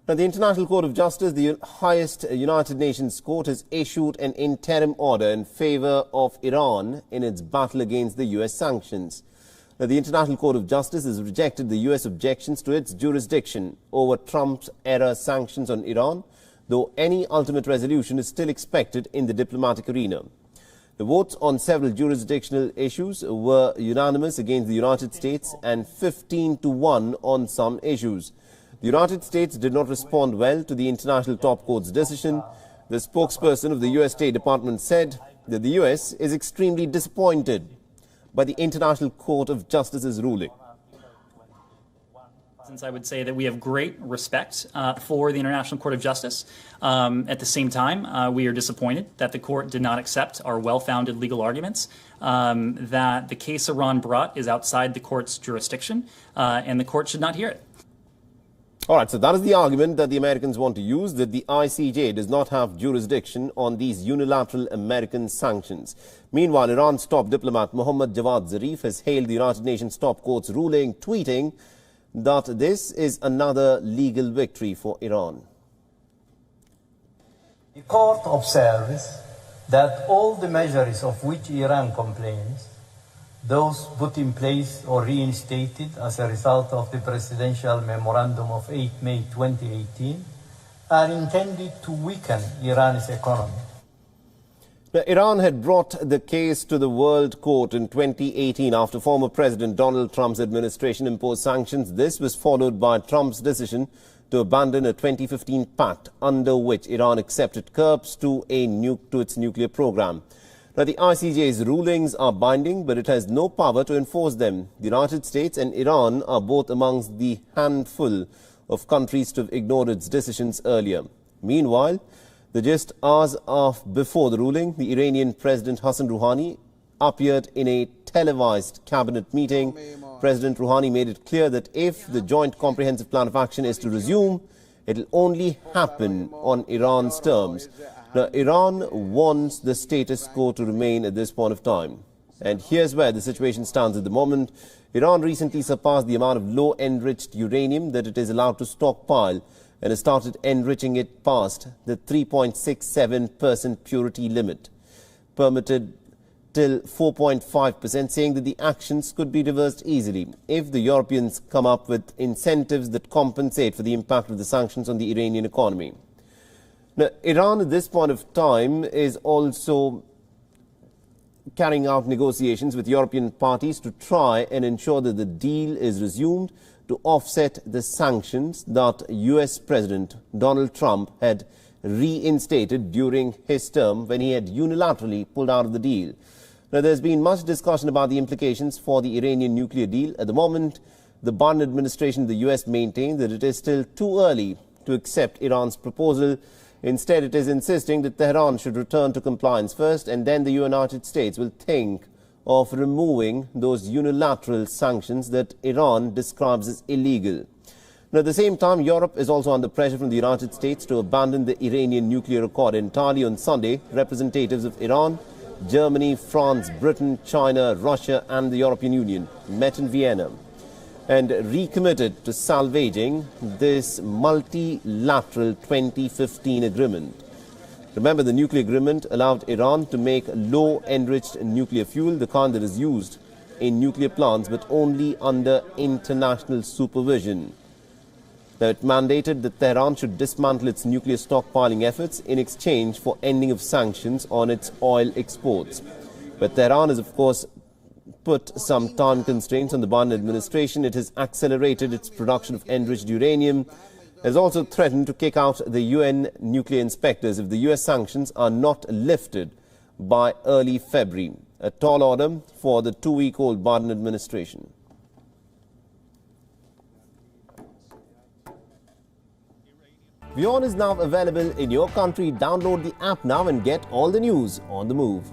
Now, the International Court of Justice, the highest United Nations court, has issued an interim order in favor of Iran in its battle against the U.S. sanctions. Now, the International Court of Justice has rejected the U.S. objections to its jurisdiction over Trump-era sanctions on Iran, though any ultimate resolution is still expected in the diplomatic arena. The votes on several jurisdictional issues were unanimous against the United States and 15-1 on some issues. The United States did not respond well to the International Top Court's decision. The spokesperson of the U.S. State Department said that the U.S. is extremely disappointed by the International Court of Justice's ruling. Since I would say that we have great respect for the International Court of Justice. At the same time, we are disappointed that the court did not accept our well-founded legal arguments, that the case Iran brought is outside the court's jurisdiction, and the court should not hear it. All right, so that is the argument that the Americans want to use, that the ICJ does not have jurisdiction on these unilateral American sanctions. Meanwhile, Iran's top diplomat Mohammad Javad Zarif has hailed the United Nations top court's ruling, tweeting that this is another legal victory for Iran. The court observes that all the measures of which Iran complains, those put in place or reinstated as a result of the Presidential Memorandum of 8 May 2018, are intended to weaken Iran's economy. Now, Iran had brought the case to the World Court in 2018 after former President Donald Trump's administration imposed sanctions. This was followed by Trump's decision to abandon a 2015 pact under which Iran accepted curbs to its nuclear program. Now, the ICJ's rulings are binding, but it has no power to enforce them. The United States and Iran are both amongst the handful of countries to have ignored its decisions earlier. Meanwhile, just hours before the ruling, the Iranian President Hassan Rouhani appeared in a televised cabinet meeting. President Rouhani made it clear that if the Joint Comprehensive Plan of Action is to resume, it will only happen on Iran's terms. Now, Iran wants the status quo to remain at this point of time. And here's where the situation stands at the moment. Iran recently surpassed the amount of low-enriched uranium that it is allowed to stockpile and has started enriching it past the 3.67% purity limit, permitted till 4.5%, saying that the actions could be reversed easily if the Europeans come up with incentives that compensate for the impact of the sanctions on the Iranian economy. Now, Iran at this point of time is also carrying out negotiations with European parties to try and ensure that the deal is resumed to offset the sanctions that U.S. President Donald Trump had reinstated during his term when he had unilaterally pulled out of the deal. Now, there's been much discussion about the implications for the Iranian nuclear deal. At the moment, the Biden administration of the U.S. maintains that it is still too early to accept Iran's proposal. Instead, it is insisting that Tehran should return to compliance first, and then the United States will think of removing those unilateral sanctions that Iran describes as illegal. Now, at the same time, Europe is also under pressure from the United States to abandon the Iranian nuclear accord entirely. On Sunday, representatives of Iran, Germany, France, Britain, China, Russia and the European Union met in Vienna and recommitted to salvaging this multilateral 2015 agreement. Remember, the nuclear agreement allowed Iran to make low-enriched nuclear fuel, the kind that is used in nuclear plants, but only under international supervision. Now, it mandated that Tehran should dismantle its nuclear stockpiling efforts in exchange for ending of sanctions on its oil exports. But Tehran has, of course, put some time constraints on the Biden administration. It has accelerated its production of enriched uranium, has also threatened to kick out the UN nuclear inspectors if the US sanctions are not lifted by early February. A tall order for the 2-week-old Biden administration. WION is now available in your country. Download the app now and get all the news on the move.